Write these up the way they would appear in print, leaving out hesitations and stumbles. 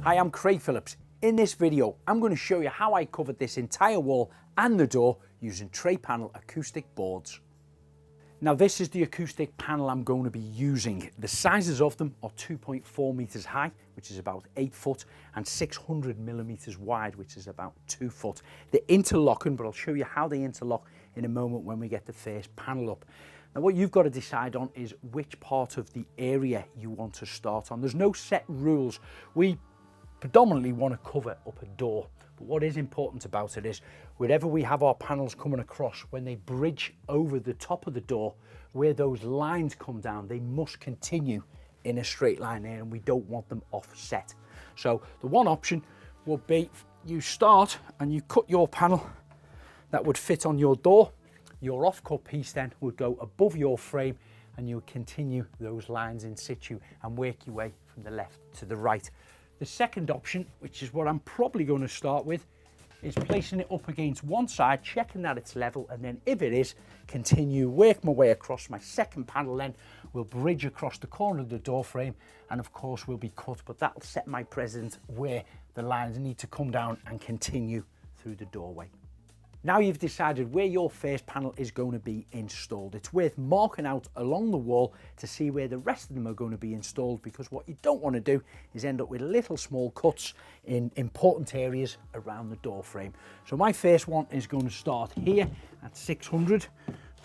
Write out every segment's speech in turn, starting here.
Hi, I'm Craig Phillips. In this video, I'm going to show you how I covered this entire wall and the door using tray panel acoustic boards. Now this is the acoustic panel I'm going to be using. The sizes of them are 2.4 meters high, which is about 8 foot, and 600 millimeters wide, which is about 2 foot. They're interlocking, but I'll show you how they interlock in a moment when we get the first panel up. Now what you've got to decide on is which part of the area you want to start on. There's no set rules. We predominantly want to cover up a door, but what is important about it is wherever we have our panels coming across, when they bridge over the top of the door, where those lines come down, they must continue in a straight line there, and we don't want them offset. So the one option would be you start and you cut your panel that would fit on your door. Your offcut piece then would go above your frame, and you would continue those lines in situ and work your way from the left to the right. The second option, which is what I'm probably going to start with, is placing it up against one side, checking that it's level, and then if it is, continue, work my way across. My second panel then will bridge across the corner of the door frame, and of course will be cut, but that'll set my precedent where the lines need to come down and continue through the doorway. Now you've decided where your first panel is going to be installed. It's worth marking out along the wall to see where the rest of them are going to be installed, because what you don't want to do is end up with little small cuts in important areas around the door frame. So my first one is going to start here at 600.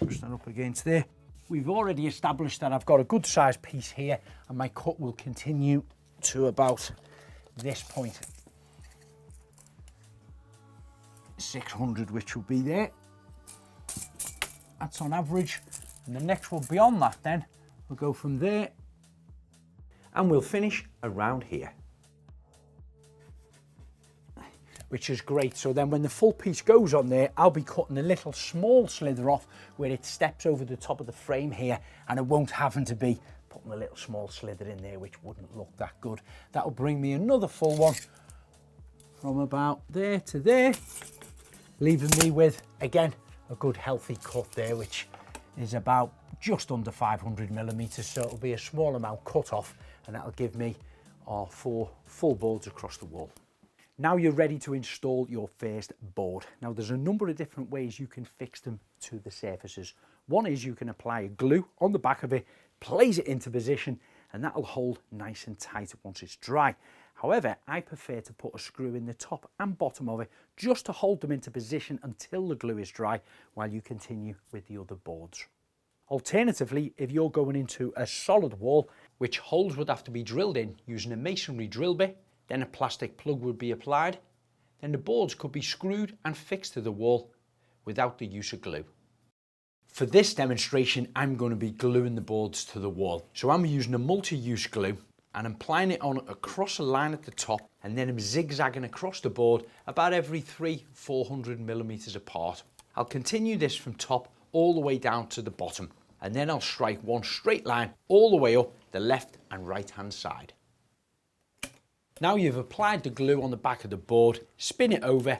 Push that up against there. We've already established that I've got a good sized piece here, and my cut will continue to about this point. 600, which will be there. That's on average, and the next one beyond that then we'll go from there and we'll finish around here, which is great. So then when the full piece goes on there, I'll be cutting a little small slither off where it steps over the top of the frame here, and it won't happen to be putting a little small slither in there, which wouldn't look that good. That'll bring me another full one from about there to there, leaving me with, again, a good healthy cut there, which is about just under 500 millimeters. So it'll be a small amount cut off, and that'll give me our 4 full boards across the wall. Now you're ready to install your first board. Now there's a number of different ways you can fix them to the surfaces. One is you can apply a glue on the back of it, place it into position, and that'll hold nice and tight once it's dry. However, I prefer to put a screw in the top and bottom of it just to hold them into position until the glue is dry while you continue with the other boards. Alternatively, if you're going into a solid wall, which holes would have to be drilled in using a masonry drill bit, then a plastic plug would be applied, then the boards could be screwed and fixed to the wall without the use of glue. For this demonstration, I'm going to be gluing the boards to the wall. So I'm using a multi-use glue, and I'm applying it on across a line at the top, and then I'm zigzagging across the board about every 400 millimeters apart. I'll continue this from top all the way down to the bottom, and then I'll strike one straight line all the way up the left and right hand side. Now you've applied the glue on the back of the board, spin it over,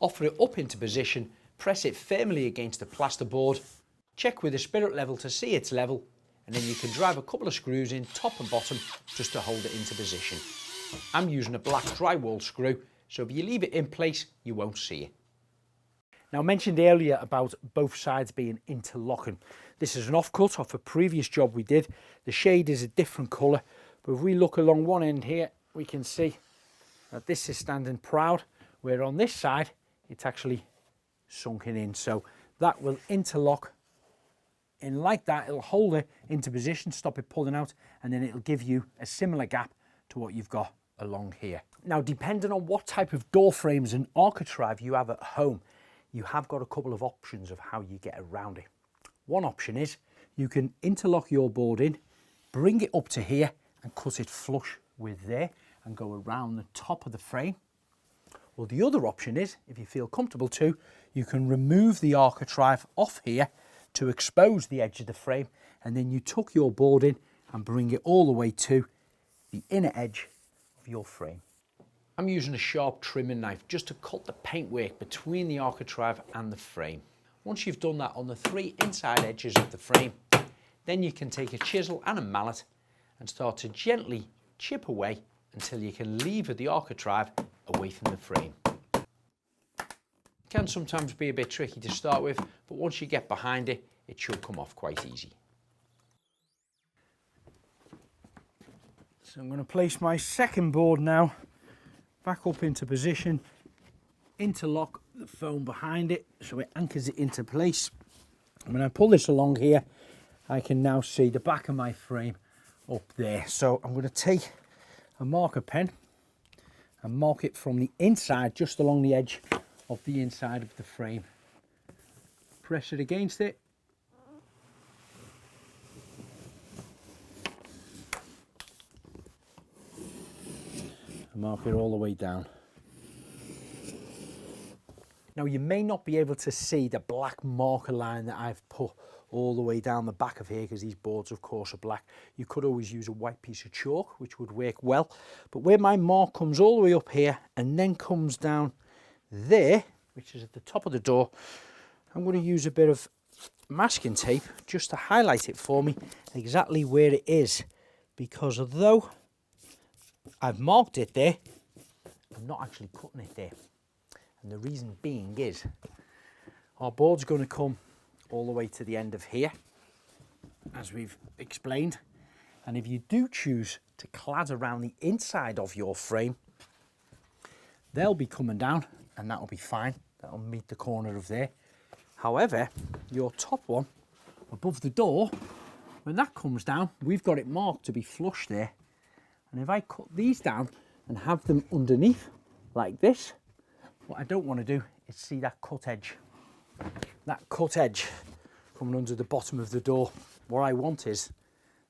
offer it up into position, press it firmly against the plasterboard, check with the spirit level to see it's level, and then you can drive a couple of screws in top and bottom just to hold it into position. I'm using a black drywall screw, so if you leave it in place, you won't see it. Now I mentioned earlier about both sides being interlocking. This is an offcut off a previous job we did. The shade is a different colour, but if we look along one end here, we can see that this is standing proud, where on this side, it's actually sunken in. So that will interlock in like that. It'll hold it into position, stop it pulling out, and then it'll give you a similar gap to what you've got along here. Now, depending on what type of door frames and architrave you have at home, you have got a couple of options of how you get around it. One option is you can interlock your board in, bring it up to here and cut it flush with there and go around the top of the frame. Well, the other option is, if you feel comfortable to, you can remove the architrave off here to expose the edge of the frame, and then you tuck your board in and bring it all the way to the inner edge of your frame. I'm using a sharp trimming knife just to cut the paintwork between the architrave and the frame. Once you've done that on the 3 inside edges of the frame, then you can take a chisel and a mallet and start to gently chip away until you can lever the architrave away from the frame. It can sometimes be a bit tricky to start with, but once you get behind it, it should come off quite easy. So I'm going to place my second board now back up into position, interlock the foam behind it so it anchors it into place. And when I pull this along here, I can now see the back of my frame up there. So I'm going to take a marker pen and mark it from the inside, just along the edge of the inside of the frame. Press it against it. And mark it all the way down. Now you may not be able to see the black marker line that I've put all the way down the back of here, because these boards of course are black. You could always use a white piece of chalk, which would work well. But where my mark comes all the way up here and then comes down there, which is at the top of the door, I'm going to use a bit of masking tape just to highlight it for me exactly where it is, because although I've marked it there, I'm not actually cutting it there. And the reason being is our board's going to come all the way to the end of here, as we've explained. And if you do choose to clad around the inside of your frame, they'll be coming down and that'll be fine. That'll meet the corner of there. However, your top one above the door, when that comes down, we've got it marked to be flush there. And if I cut these down and have them underneath like this, what I don't want to do is see that cut edge. That cut edge coming under the bottom of the door. What I want is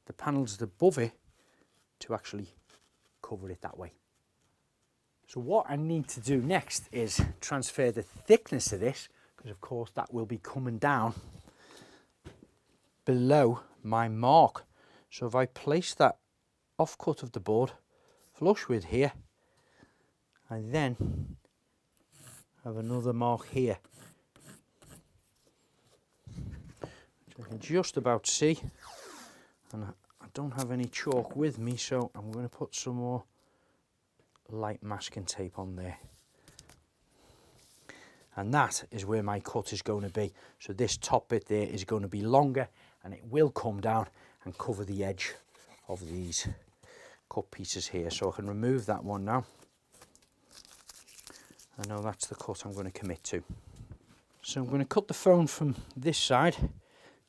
the panels above it to actually cover it that way. So what I need to do next is transfer the thickness of this, because of course that will be coming down below my mark. So if I place that off cut of the board flush with here, I then have another mark here, which I can just about see, and I don't have any chalk with me, so I'm going to put some more light masking tape on there, and that is where my cut is going to be. So this top bit there is going to be longer, and it will come down and cover the edge of these cut pieces here. So I can remove that one now. I know that's the cut I'm going to commit to. So I'm going to cut the foam from this side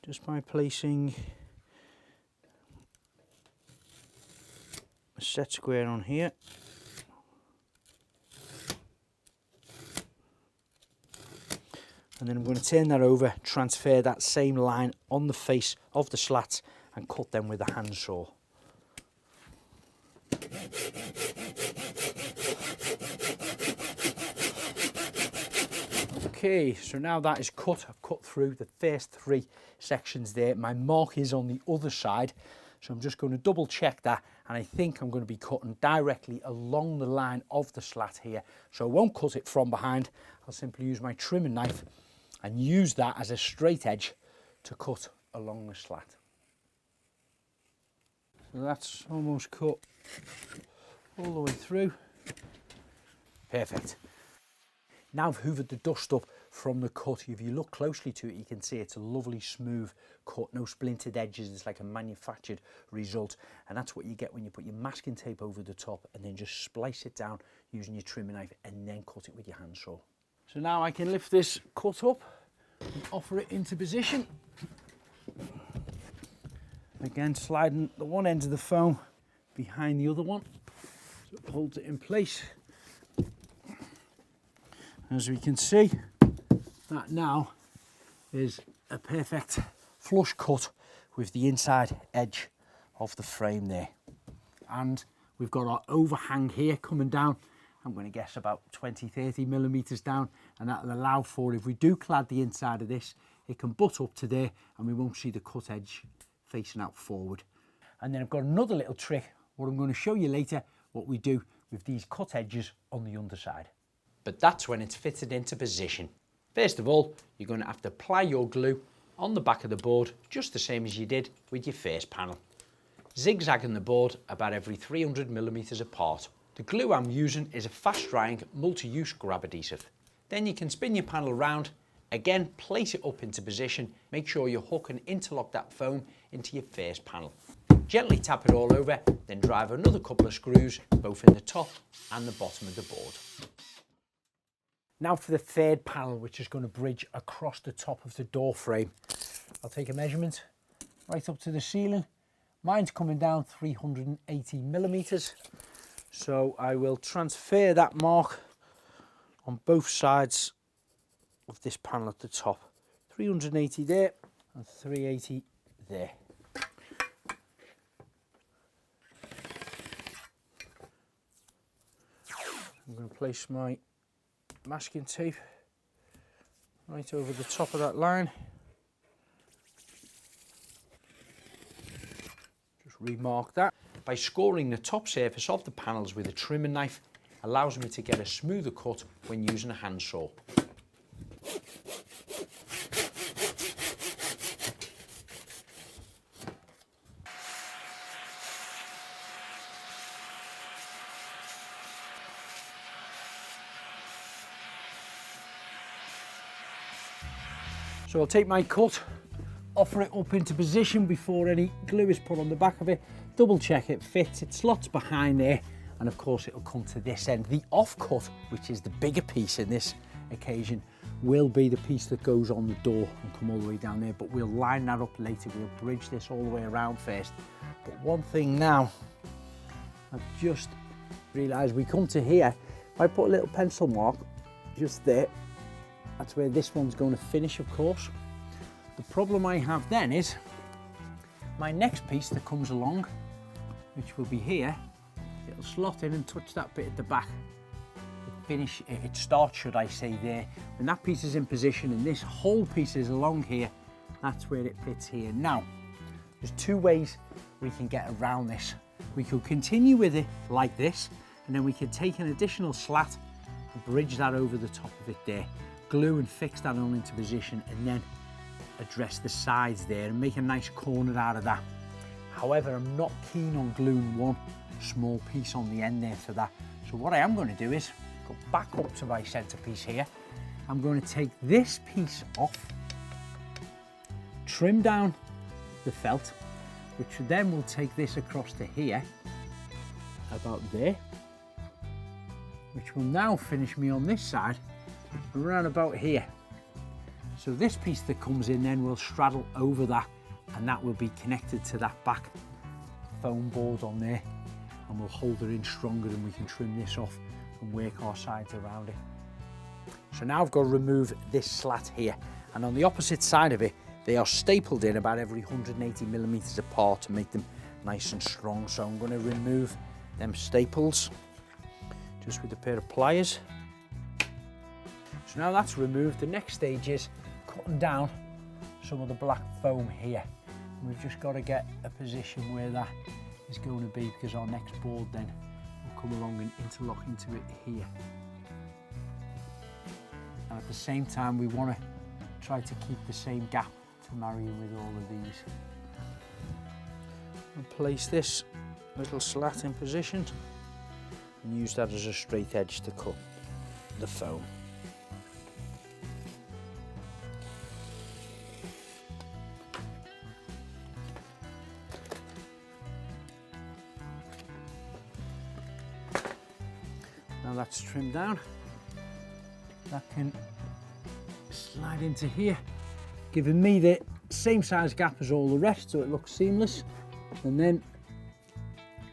just by placing a set square on here. And then I'm going to turn that over, transfer that same line on the face of the slats and cut them with a handsaw. Okay, so now that is cut, I've cut through the first three sections there. My mark is on the other side, so I'm just going to double check that, and I think I'm going to be cutting directly along the line of the slat here. So I won't cut it from behind, I'll simply use my trimming knife and use that as a straight edge to cut along the slat. So that's almost cut all the way through. Perfect. Now I've hoovered the dust up from the cut. If you look closely to it, you can see it's a lovely smooth cut, no splintered edges. It's like a manufactured result, and that's what you get when you put your masking tape over the top and then just splice it down using your trimming knife and then cut it with your handsaw. So now I can lift this cut up and offer it into position. Again, sliding the one end of the foam behind the other one, so it holds it in place. As we can see, that now is a perfect flush cut with the inside edge of the frame there. And we've got our overhang here coming down, I'm going to guess about 20-30 millimeters down, and that'll allow for, if we do clad the inside of this, it can butt up to there and we won't see the cut edge facing out forward. And then I've got another little trick, what I'm going to show you later, what we do with these cut edges on the underside. But that's when it's fitted into position. First of all, you're going to have to apply your glue on the back of the board, just the same as you did with your first panel. zigzagging the board about every 300mm apart. The glue I'm using is a fast drying multi-use grab adhesive. Then you can spin your panel around, again place it up into position, make sure you hook and interlock that foam into your first panel. Gently tap it all over, then drive another couple of screws both in the top and the bottom of the board. Now for the third panel, which is going to bridge across the top of the door frame. I'll take a measurement right up to the ceiling. Mine's coming down 380mm, so I will transfer that mark on both sides of this panel at the top. 380 there and 380 there. I'm going to place my masking tape right over the top of that line. Just remark that. By scoring the top surface of the panels with a trimming knife allows me to get a smoother cut when using a handsaw. So I'll take my cut, offer it up into position before any glue is put on the back of it, double check it fits, it slots behind there, and of course it'll come to this end. The off-cut, which is the bigger piece in this occasion, will be the piece that goes on the door and come all the way down there, but we'll line that up later. We'll bridge this all the way around first. But one thing now, I've just realised, we come to here, if I put a little pencil mark just there, that's where this one's going to finish, of course. The problem I have then is my next piece that comes along, which will be here, it'll slot in and touch that bit at the back. It starts, should I say, there. When that piece is in position and this whole piece is along here, that's where it fits here. Now, there's two ways we can get around this. We could continue with it like this, and then we could take an additional slat and bridge that over the top of it there. Glue and fix that on into position, and then address the sides there and make a nice corner out of that. However, I'm not keen on gluing one small piece on the end there for that. So what I am going to do is go back up to my centerpiece here. I'm going to take this piece off, trim down the felt, which then will take this across to here, about there, which will now finish me on this side around about here. So this piece that comes in then will straddle over that, and that will be connected to that back foam board on there, and we'll hold it in stronger, and we can trim this off and work our sides around it. So now I've got to remove this slat here, and on the opposite side of it they are stapled in about every 180mm apart to make them nice and strong. So I'm going to remove them staples just with a pair of pliers. So now that's removed, the next stage is cutting down some of the black foam here. We've just got to get a position where that is going to be, because our next board then will come along and interlock into it here. And at the same time we want to try to keep the same gap to marry in with all of these. And place this little slat in position and use that as a straight edge to cut the foam. Now that's trimmed down, that can slide into here, giving me the same size gap as all the rest so it looks seamless, and then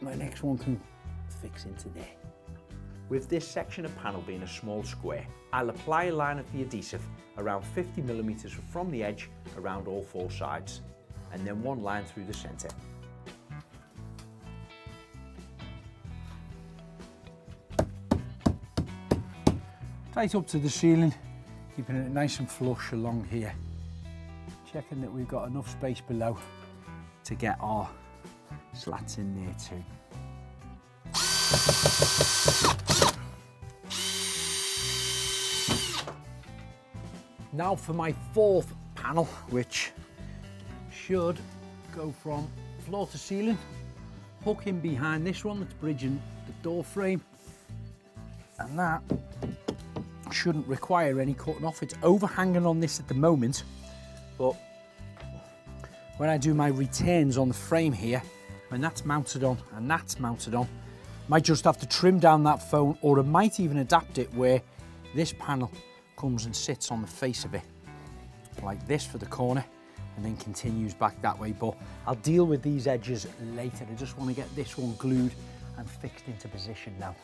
my next one can fix into there. With this section of panel being a small square, I'll apply a line of the adhesive around 50mm from the edge around all four sides, and then one line through the centre. Tight up to the ceiling, keeping it nice and flush along here. Checking that we've got enough space below to get our slats in there too. Now for my fourth panel, which should go from floor to ceiling hook in behind this one that's bridging the door frame, and that shouldn't require any cutting off. It's overhanging on this at the moment, but when I do my returns on the frame here, when that's mounted on and that's mounted on, might just have to trim down that foam, or it might even adapt it where this panel comes and sits on the face of it like this for the corner and then continues back that way. But I'll deal with these edges later. I just want to get this one glued and fixed into position now.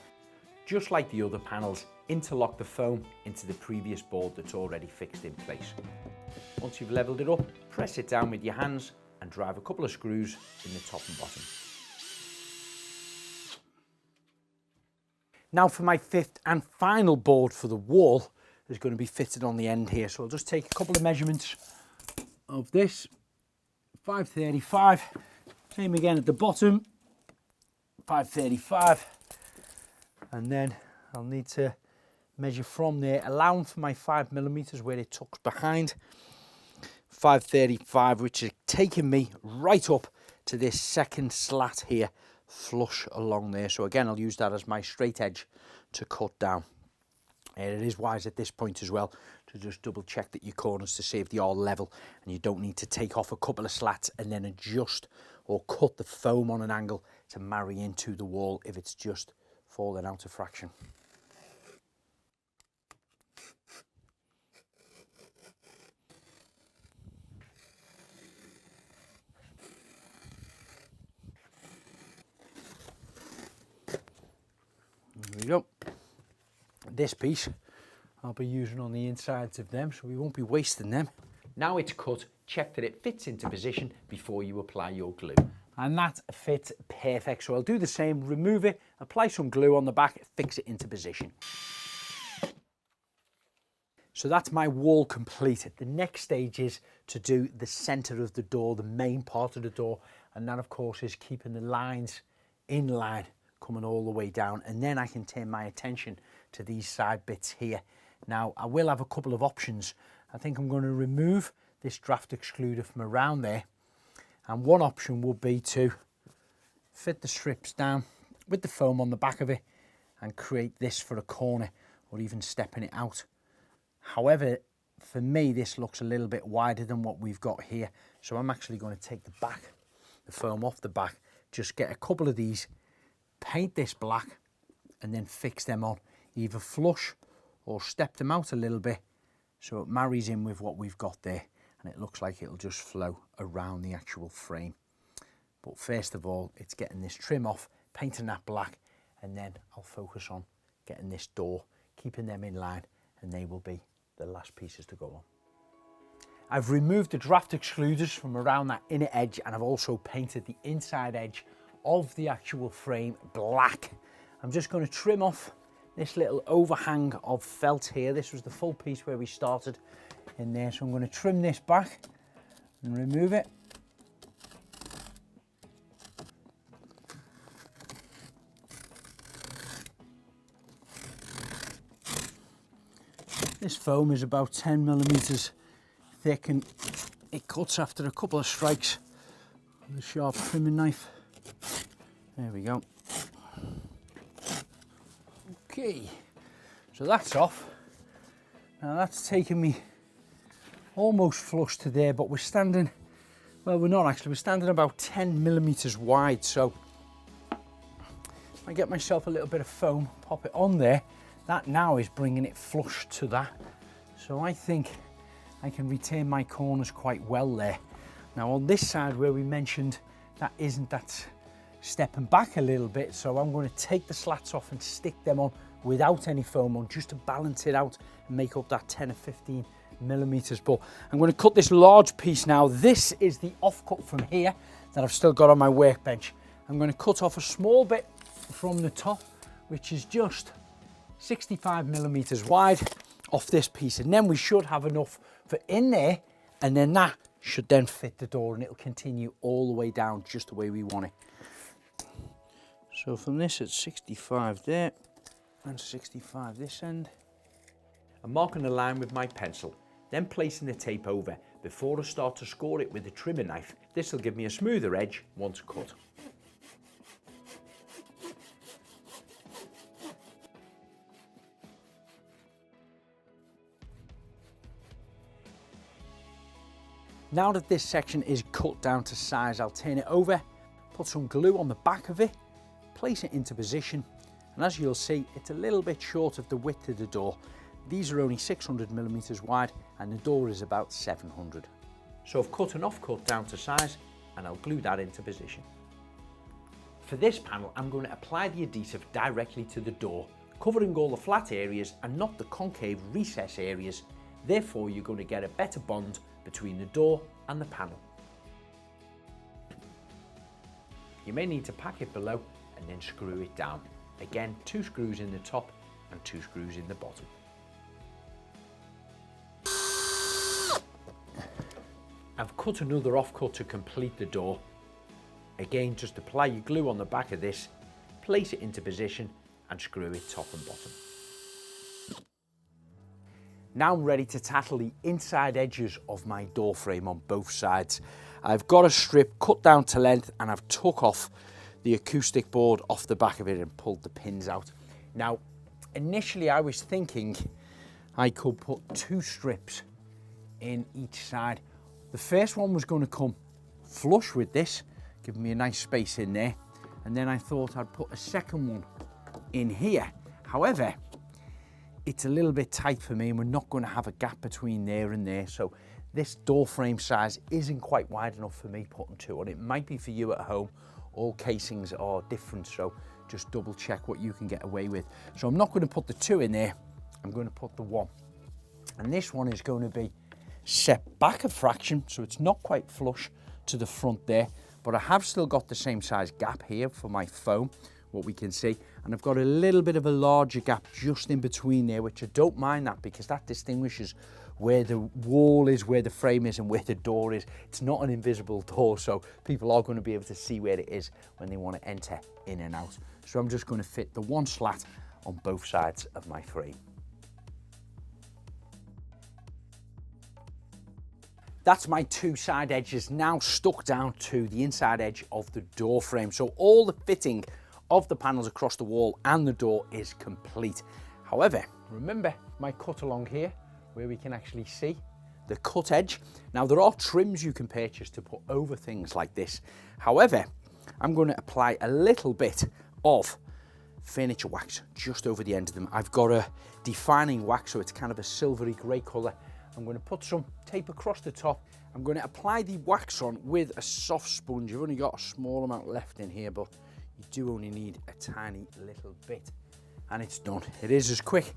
Just like the other panels, interlock the foam into the previous board that's already fixed in place. Once you've leveled it up, press it down with your hands and drive a couple of screws in the top and bottom. Now for my fifth and final board for the wall is going to be fitted on the end here. So I'll just take a couple of measurements of this. 535, same again at the bottom, 535, and then I'll need to measure from there, allowing for my 5mm where it tucks behind. 535, which is taking me right up to this second slat here, flush along there. So again, I'll use that as my straight edge to cut down. And it is wise at this point as well to just double check that your corners to see if they are level, and you don't need to take off a couple of slats and then adjust or cut the foam on an angle to marry into the wall if it's just falling out of fraction. There we go. This piece I'll be using on the insides of them, so we won't be wasting them. Now it's cut, check that it fits into position before you apply your glue. And that fits perfect. So I'll do the same, remove it, apply some glue on the back, fix it into position. So that's my wall completed. The next stage is to do the center of the door, the main part of the door. And that of course is keeping the lines in line, coming all the way down. And then I can turn my attention to these side bits here. Now I will have a couple of options. I think I'm going to remove this draft excluder from around there. And one option would be to fit the strips down with the foam on the back of it and create this for a corner, or even stepping it out. However, for me, this looks a little bit wider than what we've got here. So I'm actually going to take the foam off the back, just get a couple of these, paint this black, and then fix them on, either flush or step them out a little bit so it marries in with what we've got there, and it looks like it'll just flow around the actual frame. But first of all, it's getting this trim off, painting that black, and then I'll focus on getting this door, keeping them in line, and they will be the last pieces to go on. I've removed the draft excluders from around that inner edge, and I've also painted the inside edge of the actual frame black. I'm just going to trim off this little overhang of felt here. This was the full piece where we started in there, so I'm going to trim this back and remove it. This foam is about 10mm thick, and it cuts after a couple of strikes with a sharp trimming knife. There we go. Okay, so that's off. Now that's taken me almost flush to there, but we're standing, well, we're not actually, we're standing about 10mm wide. So if I get myself a little bit of foam, pop it on there, that now is bringing it flush to that. So I think I can retain my corners quite well there. Now on this side where we mentioned that isn't, that's stepping back a little bit, so I'm going to take the slats off and stick them on without any foam on, just to balance it out and make up that 10 or 15mm. But I'm going to cut this large piece now. This is the offcut from here that I've still got on my workbench. I'm going to cut off a small bit from the top, which is just 65mm wide off this piece, and then we should have enough for in there, and then that should then fit the door, and it'll continue all the way down just the way we want it. So from this it's 65 there and 65 this end. I'm marking a line with my pencil, then placing the tape over before I start to score it with the trimmer knife. This will give me a smoother edge once cut. Now that this section is cut down to size, I'll turn it over, put some glue on the back of it, place it into position, and as you'll see, it's a little bit short of the width of the door. These are only 600mm wide and the door is about 700. So I've cut an offcut down to size and I'll glue that into position. For this panel, I'm going to apply the adhesive directly to the door, covering all the flat areas and not the concave recess areas. Therefore, you're going to get a better bond between the door and the panel. You may need to pack it below and then screw it down. Again, 2 screws in the top and 2 screws in the bottom. I've cut another offcut to complete the door. Again, just apply your glue on the back of this, place it into position and screw it top and bottom. Now I'm ready to tackle the inside edges of my door frame on both sides. I've got a strip cut down to length and I've took off the acoustic board off the back of it and pulled the pins out. Now, initially I was thinking I could put 2 strips in each side. The first one was going to come flush with this, giving me a nice space in there. And then I thought I'd put a second one in here. However, it's a little bit tight for me and we're not going to have a gap between there and there. So this door frame size isn't quite wide enough for me putting 2 on. It might be for you at home. All casings are different, so just double check what you can get away with. So I'm not going to put the 2 in there. I'm going to put the 1. And this one is going to be set back a fraction, so it's not quite flush to the front there, but I have still got the same size gap here for my foam, what we can see, and I've got a little bit of a larger gap just in between there, which I don't mind that because that distinguishes where the wall is, where the frame is and where the door is. It's not an invisible door, so people are going to be able to see where it is when they want to enter in and out. So I'm just going to fit the 1 slat on both sides of my frame. That's my 2 side edges now stuck down to the inside edge of the door frame. So all the fitting of the panels across the wall and the door is complete. However, remember my cut along here where we can actually see the cut edge. Now there are trims you can purchase to put over things like this. However, I'm going to apply a little bit of furniture wax just over the end of them. I've got a defining wax, so it's kind of a silvery grey colour. I'm going to put some tape across the top. I'm going to apply the wax on with a soft sponge. You've only got a small amount left in here, but you do only need a tiny little bit. And it's done. It is as quick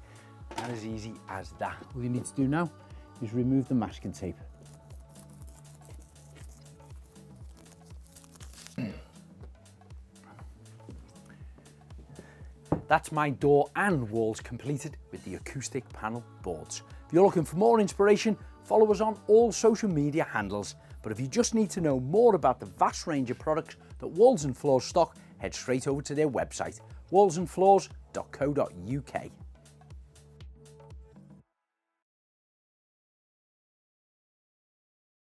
and as easy as that. All you need to do now is remove the masking tape. That's my door and walls completed with the acoustic panel boards. If you're looking for more inspiration, follow us on all social media handles. But if you just need to know more about the vast range of products that Walls and Floors stock, head straight over to their website, wallsandfloors.co.uk.